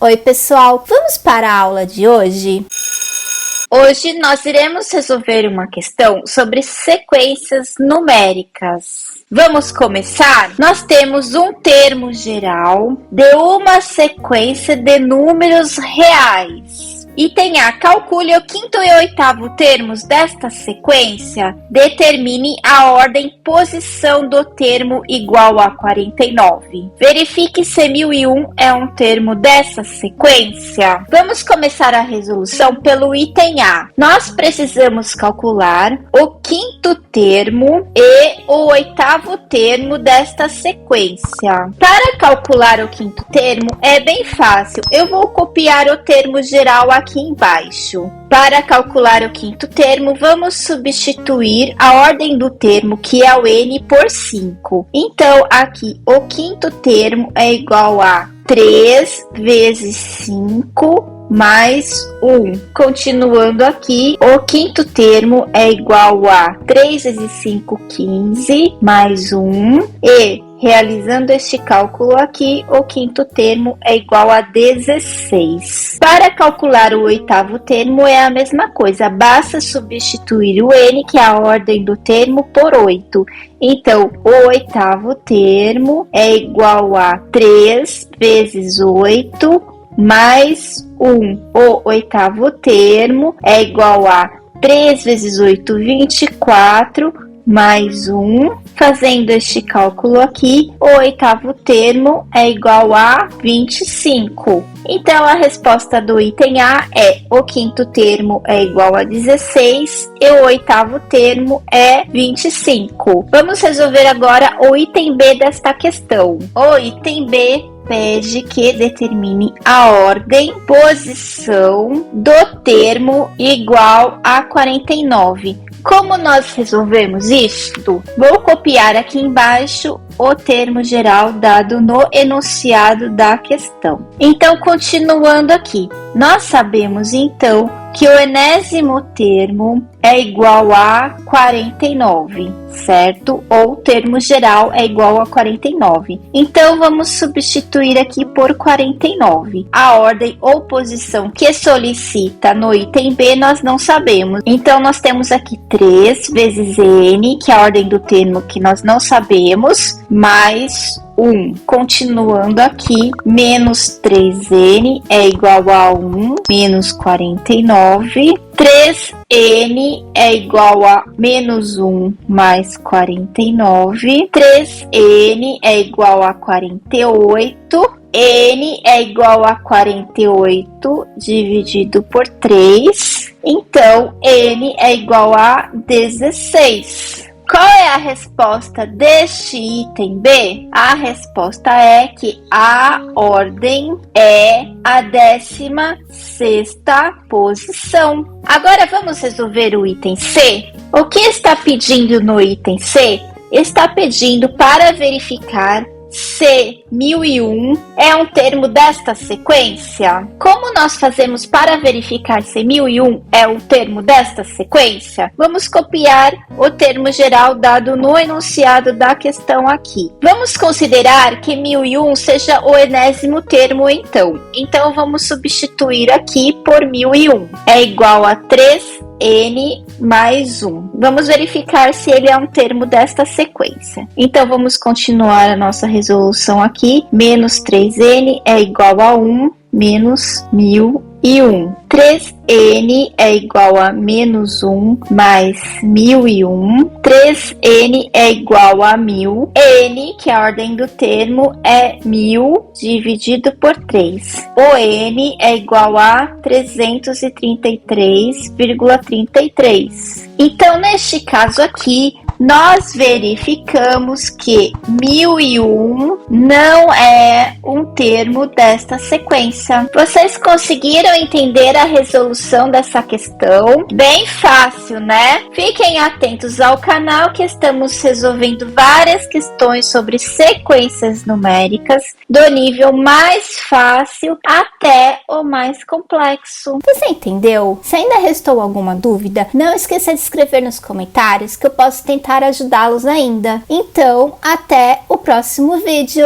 Oi pessoal, vamos para a aula de hoje? Hoje nós iremos resolver uma questão sobre sequências numéricas. Vamos começar? Nós temos um termo geral de uma sequência de números reais. Item A. Calcule o quinto e oitavo termos desta sequência. Determine a ordem posição do termo igual a 49. Verifique se 1001 é um termo dessa sequência. Vamos começar a resolução pelo item A. Nós precisamos calcular o quinto termo e o oitavo termo desta sequência. Para calcular o quinto termo é bem fácil. Eu vou copiar o termo geral aqui embaixo. Para calcular o quinto termo, vamos substituir a ordem do termo, que é o n, por 5. Então, aqui, o quinto termo é igual a 3 vezes 5 mais 1. Continuando aqui, o quinto termo é igual a 3 vezes 5, 15, mais 1. E, realizando este cálculo aqui, o quinto termo é igual a 16. Para calcular o oitavo termo é a mesma coisa, basta substituir o n, que é a ordem do termo, por 8. Então, o oitavo termo é igual a 3 vezes 8 mais 1. O oitavo termo é igual a 3 vezes 8, 24, mais 1. Fazendo este cálculo aqui, o oitavo termo é igual a 25. Então, a resposta do item A é: o quinto termo é igual a 16 e o oitavo termo é 25. Vamos resolver agora o item B desta questão. O item B pede que determine a ordem, posição do termo igual a 49. Como nós resolvemos isto? Vou copiar aqui embaixo o termo geral dado no enunciado da questão. Então, continuando aqui, nós sabemos então que o enésimo termo é igual a 49, certo? Ou o termo geral é igual a 49. Então, vamos substituir aqui por 49. A ordem ou posição que solicita no item B nós não sabemos. Então, nós temos aqui 3 vezes n, que é a ordem do termo que nós não sabemos, mais 1. Continuando aqui, menos 3n é igual a 1, menos 49. 3n é igual a menos 1 mais 49. 3n é igual a 48. N é igual a 48 dividido por 3. Então, n é igual a 16. Qual é a resposta deste item B? A resposta é que a ordem é a 16ª posição. Agora vamos resolver o item C. O que está pedindo no item C? Está pedindo para verificar se 1001 é um termo desta sequência. Como nós fazemos para verificar se 1001 é um termo desta sequência? Vamos copiar o termo geral dado no enunciado da questão aqui. Vamos considerar que 1001 seja o enésimo termo então. Então, vamos substituir aqui por 1001. É igual a 3n mais 1. Vamos verificar se ele é um termo desta sequência. Então, vamos continuar a nossa resolução aqui. Menos 3n é igual a 1 menos 1001. 3n é igual a menos 1 mais 1001. 3n é igual a 1000. N, que é a ordem do termo, é 1000 dividido por 3. O n é igual a 333,33. Então, neste caso aqui, nós verificamos que 1001 não é um termo desta sequência. Vocês conseguiram entender a resolução dessa questão? Bem fácil, né? Fiquem atentos ao canal que estamos resolvendo várias questões sobre sequências numéricas, do nível mais fácil até o mais complexo. Você entendeu? Se ainda restou alguma dúvida, não esqueça de escrever nos comentários que eu posso tentar ajudá-los ainda. Então, até o próximo vídeo.